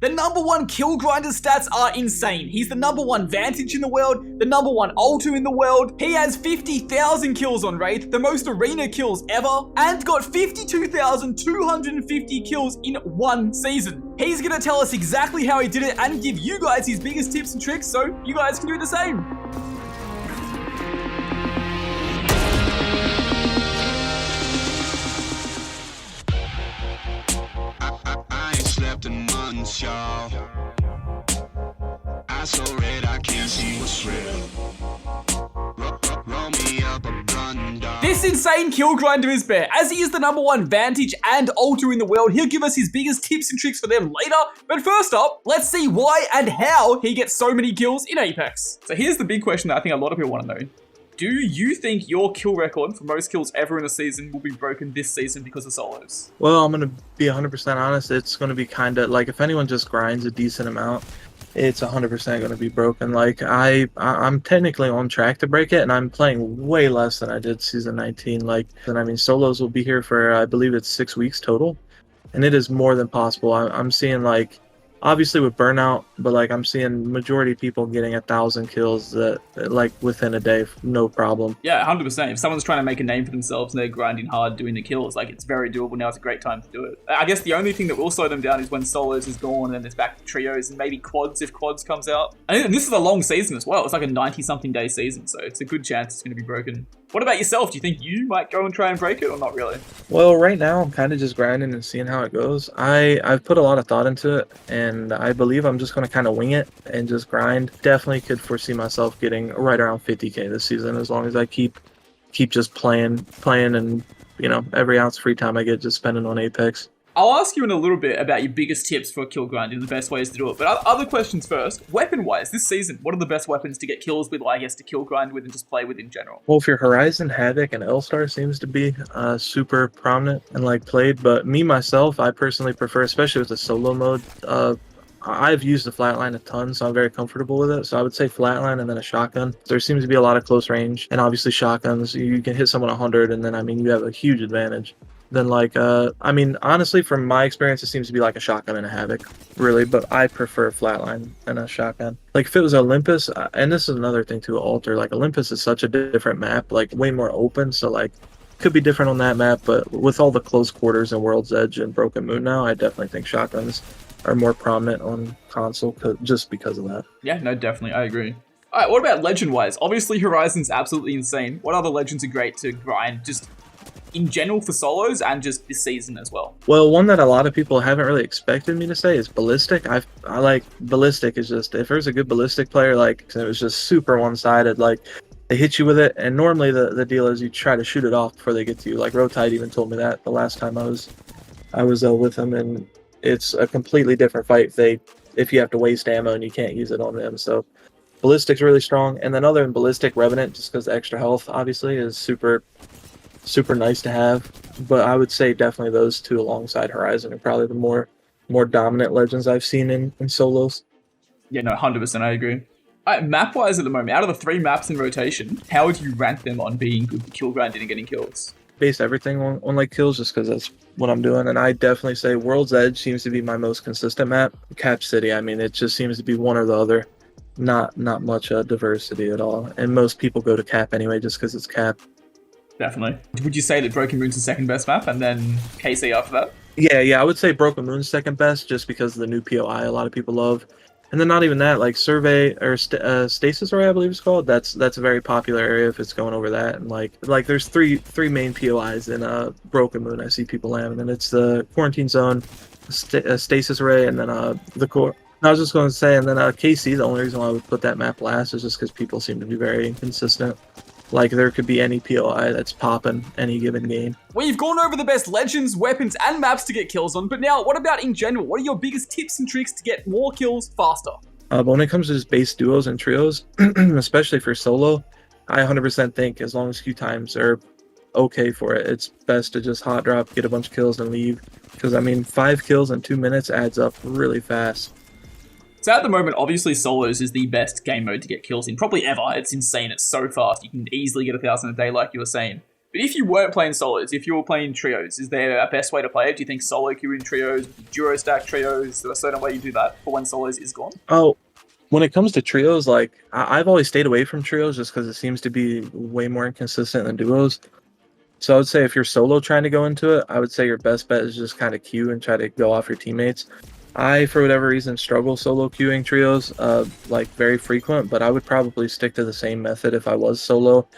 The number one kill grinder stats are insane. He's the number one Vantage in the world, the number one Ultu in the world. He has 50,000 kills on Wraith, the most arena kills ever, and got 52,250 kills in one season. He's gonna tell us exactly how he did it and give you guys his biggest tips and tricks so you guys can do the same. Y'all. I so red I can't see what's real. Roll me up a blunder. This insane kill grinder is Bear. As he is the number one Vantage and Ultra in the world, he'll give us his biggest tips and tricks for them later. But first up, let's see why and how he gets so many kills in Apex. So here's the big question that I think a lot of people want to know. Do you think your kill record for most kills ever in a season will be broken this season because of solos? Well, I'm going to be 100% honest. It's going to be kind of like if anyone just grinds a decent amount, it's 100% going to be broken. Like I'm technically on track to break it, and I'm playing way less than I did season 19. Like, and I mean, solos will be here for, I believe it's 6 weeks total, and it is more than possible. I'm seeing like, obviously with burnout, but like I'm seeing majority of people getting 1,000 kills that like within a day, no problem. Yeah, 100%. If someone's trying to make a name for themselves and they're grinding hard doing the kills, like it's very doable. Now it's a great time to do it. I guess the only thing that will slow them down is when solos is gone and it's back to trios and maybe quads if quads comes out. And this is a long season as well. It's like a 90-something day season, so it's a good chance it's going to be broken. What about yourself? Do you think you might go and try and break it or not really? Well, right now I'm kind of just grinding and seeing how it goes. I've put a lot of thought into it, and I believe I'm just going to kind of wing it and just grind. Definitely could foresee myself getting right around 50k this season as long as I keep just playing and, you know, every ounce of free time I get just spending on Apex. I'll ask you in a little bit about your biggest tips for kill grinding, the best ways to do it. But other questions first. Weapon-wise, this season, what are the best weapons to get kills with, or I guess to kill grind with and just play with in general? Well, for Horizon, Havoc and L-Star seems to be super prominent and like played. But me, myself, I personally prefer, especially with the solo mode, I've used the flatline a ton, so I'm very comfortable with it. So I would say flatline and then a shotgun. There seems to be a lot of close range, and obviously shotguns, you can hit someone 100, and then, I mean, you have a huge advantage. Then like, I mean, honestly, from my experience, it seems to be like a shotgun and a Havoc, really, but I prefer flatline and a shotgun. Like if it was Olympus, and this is another thing to alter, like Olympus is such a different map, like way more open, so like, could be different on that map, but with all the close quarters and World's Edge and Broken Moon now, I definitely think shotguns are more prominent on console just because of that. Yeah, no, definitely, I agree. All right, what about legend-wise? Obviously, Horizon's absolutely insane. What other legends are great to grind, just in general for solos and just this season as well? Well, one that a lot of people haven't really expected me to say is Ballistic. I like Ballistic is just, if there's a good Ballistic player, like it was just super one-sided, like they hit you with it, and normally the deal is you try to shoot it off before they get to you. Like Rotide even told me that the last time I was with him, and it's a completely different fight if you have to waste ammo and you can't use it on them. So Ballistic's really strong, and then other than Ballistic, Revenant, just because the extra health obviously is super nice to have. But I would say definitely those two alongside Horizon are probably the more dominant legends I've seen in solos. Yeah, no, 100%, I agree. All right, map-wise at the moment, out of the 3 maps in rotation, how would you rank them on being good for kill grinding and getting kills? Base everything on like kills just because that's what I'm doing, and I definitely say World's Edge seems to be my most consistent map. Cap City, I mean, it just seems to be one or the other. Not much diversity at all, and most people go to Cap anyway just because it's Cap. Definitely. Would you say that Broken Moon's the second best map and then KC after that? Yeah, I would say Broken Moon's second best just because of the new POI a lot of people love. And then not even that, like Survey or Stasis Array, I believe it's called. That's a very popular area if it's going over that. And like there's three main POIs in Broken Moon. I see people landing, and it's the Quarantine Zone, Stasis Array, and then the Core. I was just going to say, and then KC. The only reason why I would put that map last is just because people seem to be very inconsistent. Like there could be any POI that's popping any given game. We've gone over the best legends, weapons, and maps to get kills on, but now what about in general? What are your biggest tips and tricks to get more kills faster? But when it comes to just base duos and trios, especially for solo, I 100% think as long as queue times are okay for it, it's best to just hot drop, get a bunch of kills, and leave. Because I mean, 5 kills in 2 minutes adds up really fast. So at the moment, obviously solos is the best game mode to get kills in, probably ever. It's insane, it's so fast. You can easily get 1,000 a day like you were saying. But if you weren't playing solos, if you were playing trios, is there a best way to play it? Do you think solo queue in trios, duo stack trios, is there a certain way you do that for when solos is gone? Oh, when it comes to trios, like I've always stayed away from trios just because it seems to be way more inconsistent than duos. So I would say if you're solo trying to go into it, I would say your best bet is just kind of queue and try to go off your teammates. I, for whatever reason, struggle solo queuing trios, like very frequent, but I would probably stick to the same method if I was solo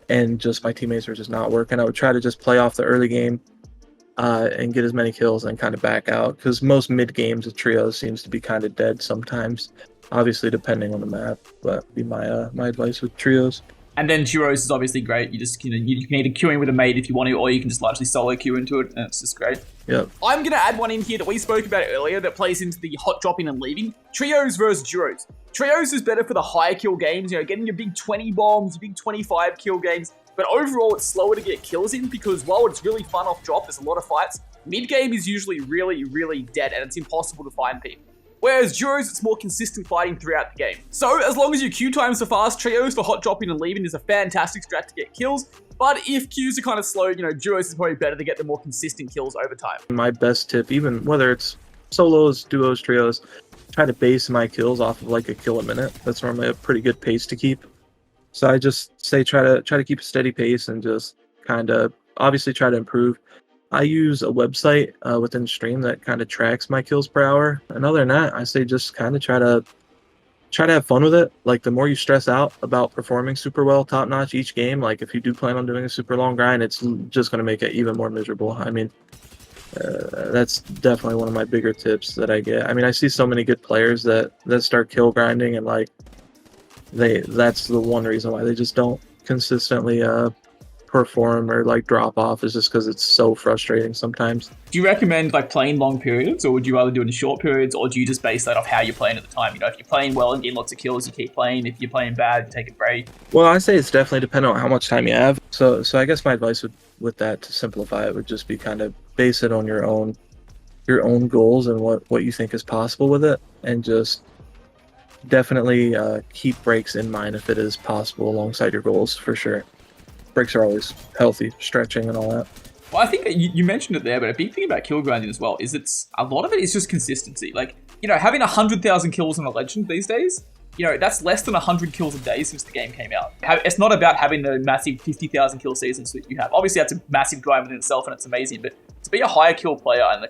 and just my teammates are just not working. I would try to just play off the early game and get as many kills and kind of back out, because most mid games of trios seems to be kind of dead sometimes, obviously depending on the map. But be my my advice with trios. And then duos is obviously great. You just, you can either queue in with a mate if you want to, or you can just largely solo queue into it, and it's just great. Yep. I'm going to add one in here that we spoke about earlier that plays into the hot dropping and leaving. Trios versus duos. Trios is better for the high kill games, getting your big 20 bombs, your big 25 kill games. But overall, it's slower to get kills in because while it's really fun off drop, there's a lot of fights. Mid game is usually really, really dead, and it's impossible to find people. Whereas duos, it's more consistent fighting throughout the game. So as long as your queue times are fast, trios for hot dropping and leaving is a fantastic strat to get kills. But if queues are kind of slow, duos is probably better to get the more consistent kills over time. My best tip, even whether it's solos, duos, trios, try to base my kills off of like a kill a minute. That's normally a pretty good pace to keep. So I just say try to keep a steady pace and just kind of obviously try to improve. I use a website within stream that kind of tracks my kills per hour. And other than that, I say just kind of try to have fun with it. Like the more you stress out about performing super well, top notch each game, like if you do plan on doing a super long grind, it's just going to make it even more miserable. I mean, that's definitely one of my bigger tips that I get. I mean, I see so many good players that start kill grinding and like that's the one reason why they just don't consistently perform or like drop off, is just because it's so frustrating sometimes. Do you recommend like playing long periods, or would you rather do it in short periods, or do you just base that off how you're playing at the time? If you're playing well and getting lots of kills, you keep playing. If you're playing bad, you take a break. Well, I say it's definitely dependent on how much time you have. So I guess my advice with that, to simplify it, would just be kind of base it on your own goals and what you think is possible with it, and just definitely keep breaks in mind if it is possible alongside your goals, for sure. Breaks are always healthy, stretching and all that. Well, I think you mentioned it there, but a big thing about kill grinding as well is a lot of it is just consistency. Like, having 100,000 kills on a legend these days, that's less than 100 kills a day since the game came out. It's not about having the massive 50,000 kill seasons that you have. Obviously, that's a massive grind within itself, and it's amazing. But to be a higher kill player and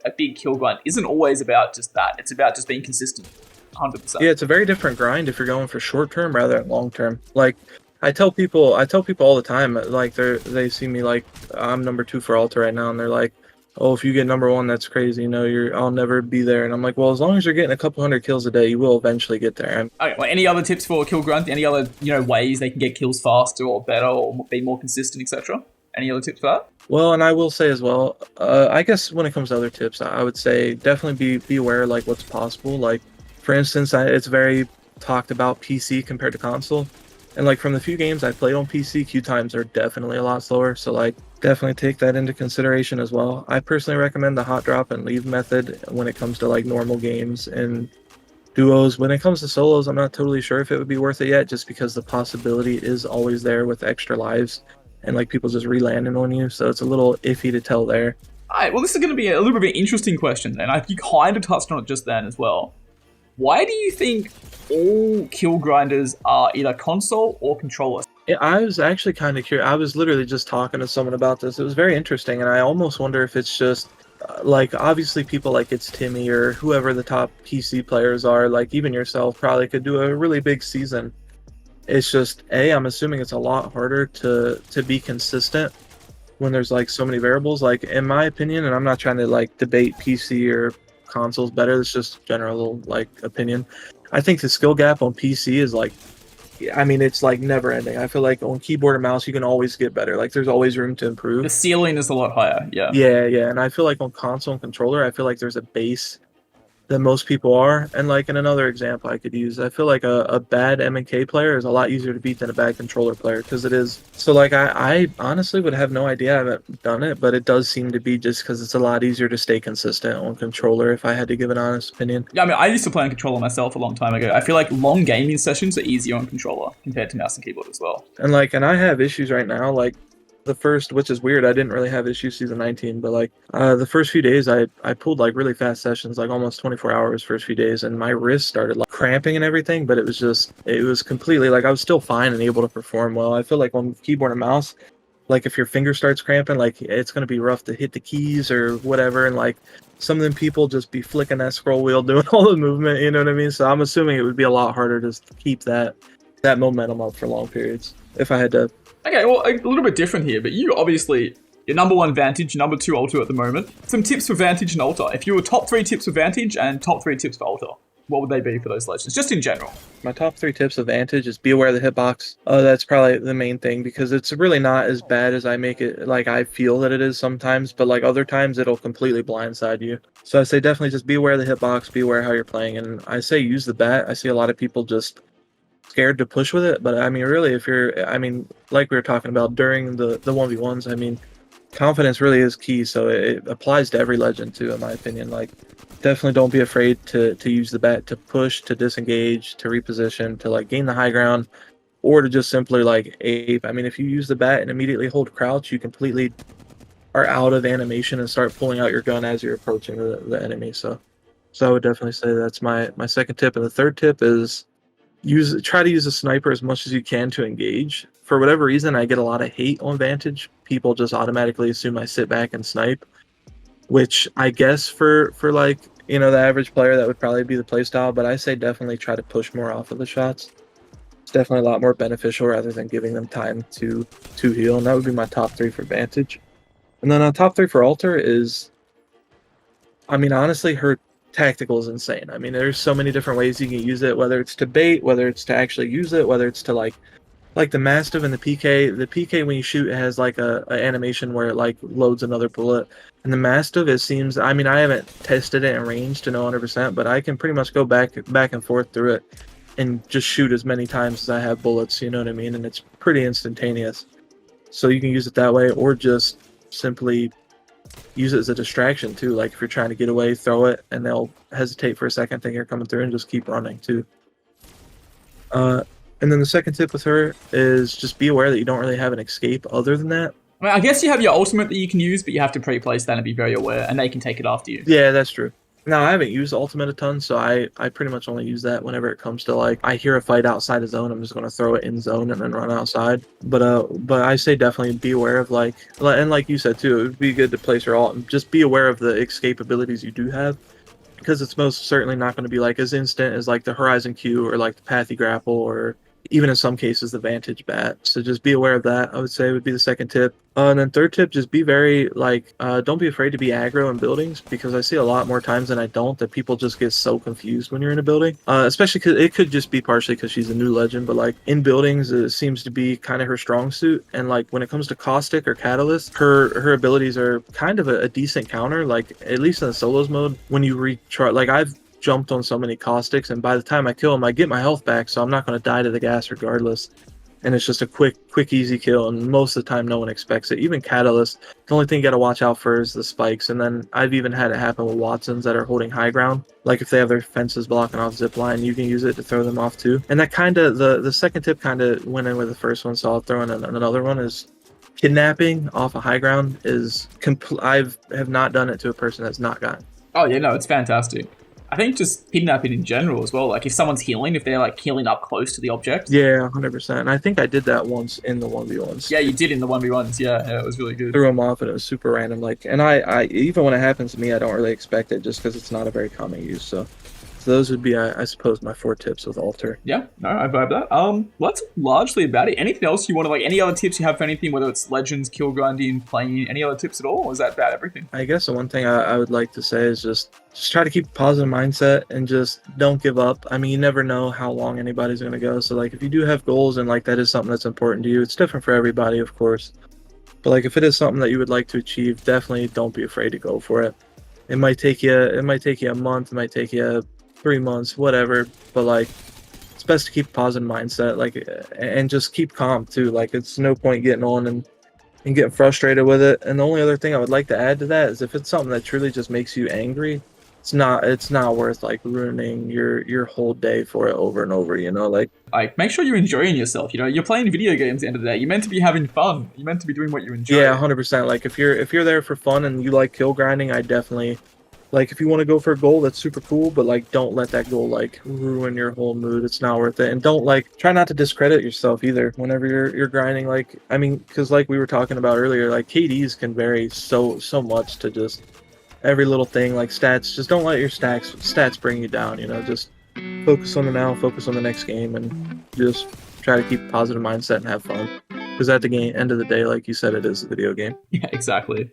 a big kill grind isn't always about just that. It's about just being consistent, 100%. Yeah, it's a very different grind if you're going for short term rather than long term. Like, I tell people all the time, like they see me like I'm number 2 for Alta right now, and they're like, "Oh, if you get number 1, that's crazy. I'll never be there." And I'm like, "Well, as long as you're getting a couple hundred kills a day, you will eventually get there." Okay. Well, any other tips for kill grunt? Any other ways they can get kills faster or better or be more consistent, etc.? Any other tips for that? Well, and I will say as well, I guess when it comes to other tips, I would say definitely be aware like what's possible. Like, for instance, it's very talked about PC compared to console. And like from the few games I played on PC, queue times are definitely a lot slower. So like definitely take that into consideration as well. I personally recommend the hot drop and leave method when it comes to like normal games and duos. When it comes to solos, I'm not totally sure if it would be worth it yet, just because the possibility is always there with extra lives and like people just re-landing on you. So it's a little iffy to tell there. All right, well, this is going to be a little bit of an interesting question, and you kind of touched on it just then as well. Why do you think all kill grinders are either console or controller? Yeah, I was actually kind of curious. I was literally just talking to someone about this. It was very interesting, and I almost wonder if it's just like, obviously people like it's Timmy or whoever the top PC players are, like even yourself probably could do a really big season. It's just, I'm assuming it's a lot harder to be consistent when there's like so many variables. Like in my opinion, and I'm not trying to like debate PC or consoles better, it's just general like opinion. I think the skill gap on PC is like, I mean, it's like never ending. I feel like on keyboard and mouse you can always get better. Like there's always room to improve. The ceiling is a lot higher. Yeah. Yeah. And I feel like on console and controller, I feel like there's a base that most people are. And like in another example I could use, I feel like a bad M&K player is a lot easier to beat than a bad controller player, because it is. So like I honestly would have no idea. I haven't done it, but it does seem to be just because it's a lot easier to stay consistent on controller, if I had to give an honest opinion. Yeah, I mean, I used to play on controller myself a long time ago. I feel like long gaming sessions are easier on controller compared to mouse and keyboard as well. And I have issues right now, like the first, which is weird. I didn't really have issues season 19, but like the first few days, I pulled like really fast sessions, like almost 24 hours first few days, and my wrist started like cramping and everything. But it was completely like I was still fine and able to perform well. I feel like on keyboard and mouse, like if your finger starts cramping, like it's gonna be rough to hit the keys or whatever, and like some of them people just be flicking that scroll wheel doing all the movement. You know what I mean? So I'm assuming it would be a lot harder to keep that momentum up for long periods if I had to. Okay, well, a little bit different here, but you obviously, you're number 1 Vantage, number 2 Ultra at the moment. Some tips for Vantage and Ultra. If you were top 3 tips for Vantage and top 3 tips for Ultra, what would they be for those legends, just in general? My top 3 tips of Vantage is be aware of the hitbox. That's probably the main thing because it's really not as bad as I make it, like I feel that it is sometimes, but like other times it'll completely blindside you. So I say definitely just be aware of the hitbox, be aware how you're playing, and I say use the bat. I see a lot of people just scared to push with it, but I mean really if you're, I mean like we were talking about during the 1v1s, I mean confidence really is key, so it applies to every legend too, in my opinion. Like definitely don't be afraid to use the bat to push, to disengage, to reposition, to like gain the high ground, or to just simply like ape. I mean if you use the bat and immediately hold crouch, you completely are out of animation and start pulling out your gun as you're approaching the enemy. So I would definitely say that's my second tip. And the third tip is try to use a sniper as much as you can to engage. For whatever reason, I get a lot of hate on Vantage. People just automatically assume I sit back and snipe, which I guess for like, you know, the average player that would probably be the playstyle, but I say definitely try to push more off of the shots. It's definitely a lot more beneficial rather than giving them time to heal, and that would be my top 3 for Vantage. And then on top 3 for Alter is, I mean, honestly, her tactical is insane. I mean, there's so many different ways you can use it, whether it's to bait, whether it's to actually use it, whether it's to like the Mastiff and the PK. The PK when you shoot has like a animation where it like loads another bullet. And the Mastiff, it seems, I mean, I haven't tested it in range to know 100%, but I can pretty much go back and forth through it and just shoot as many times as I have bullets, you know what I mean? And it's pretty instantaneous. So you can use it that way, or just simply use it as a distraction too. Like if you're trying to get away, throw it, and they'll hesitate for a second, think you're coming through, and just keep running too. And then the second tip with her is just be aware that you don't really have an escape other than that. I mean, I guess you have your ultimate that you can use, but you have to pre-place that and be very aware, and they can take it after you. Yeah, that's true. Now, I haven't used ultimate a ton, so I pretty much only use that whenever it comes to like I hear a fight outside of zone, I'm just gonna throw it in zone and then run outside. But I say definitely be aware of like, and like you said too, it would be good to place your ult and just be aware of the escape abilities you do have, because it's most certainly not going to be like as instant as like the Horizon Q or like the Pathy Grapple, or even in some cases the Vantage Bat. So just be aware of that, I would say, would be the second tip. And then third tip, just be very like don't be afraid to be aggro in buildings, because I see a lot more times than I don't that people just get so confused when you're in a building, especially because it could just be partially because she's a new legend, but like in buildings it seems to be kind of her strong suit. And like when it comes to Caustic or Catalyst, her abilities are kind of a decent counter, like at least in the solos mode. When you retry, like I've jumped on so many Caustics, and by the time I kill him I get my health back, so I'm not going to die to the gas regardless, and it's just a quick easy kill, and most of the time no one expects it. Even Catalyst, the only thing you got to watch out for is the spikes. And then I've even had it happen with Watsons that are holding high ground, like if they have their fences blocking off zip line, you can use it to throw them off too. And that kind of the second tip kind of went in with the first one, so I'll throw in another one, is kidnapping off a high ground is I have not done it to a person that's not gotten. Oh yeah, no, it's fantastic. I think just kidnapping in general as well. Like if someone's healing, if they're like healing up close to the object. Yeah, 100%. And I think I did that once in the 1v1s. Yeah, you did in the 1v1s. Yeah, it was really good. Threw them off and it was super random. Like, and I even when it happens to me, I don't really expect it just because it's not a very common use. So those would be, I suppose, my 4 tips with Alter. Yeah, no, I vibe that. Well, that's largely about it. Anything else you want to, like, any other tips you have for anything, whether it's legends, kill grinding, playing, any other tips at all, or is that about everything? I guess the one thing I would like to say is just try to keep a positive mindset and just don't give up. I mean, you never know how long anybody's going to go. So, like, if you do have goals and, like, that is something that's important to you, it's different for everybody, of course. But, like, if it is something that you would like to achieve, definitely don't be afraid to go for it. It might take you a month, it might take you 3 months, whatever, but like it's best to keep a positive mindset, like, and just keep calm too. Like it's no point getting on and getting frustrated with it. And the only other thing I would like to add to that is if it's something that truly just makes you angry, it's not worth like ruining your whole day for it over and over, you know, like Like, make sure you're enjoying yourself. You know, you're playing video games at the end of the day. You're meant to be having fun. You're meant to be doing what you enjoy. yeah, 100%. Like if you're there for fun and you like kill grinding, I definitely like if you want to go for a goal, that's super cool, but like don't let that goal like ruin your whole mood. It's not worth it. And don't like try not to discredit yourself either whenever you're grinding. Like I mean, because like we were talking about earlier, like KDs can vary so much to just every little thing like stats. Just don't let your stats bring you down, you know, just focus on the now, focus on the next game, and just try to keep a positive mindset and have fun, because at the end of the day, like you said, it is a video game. Yeah, exactly.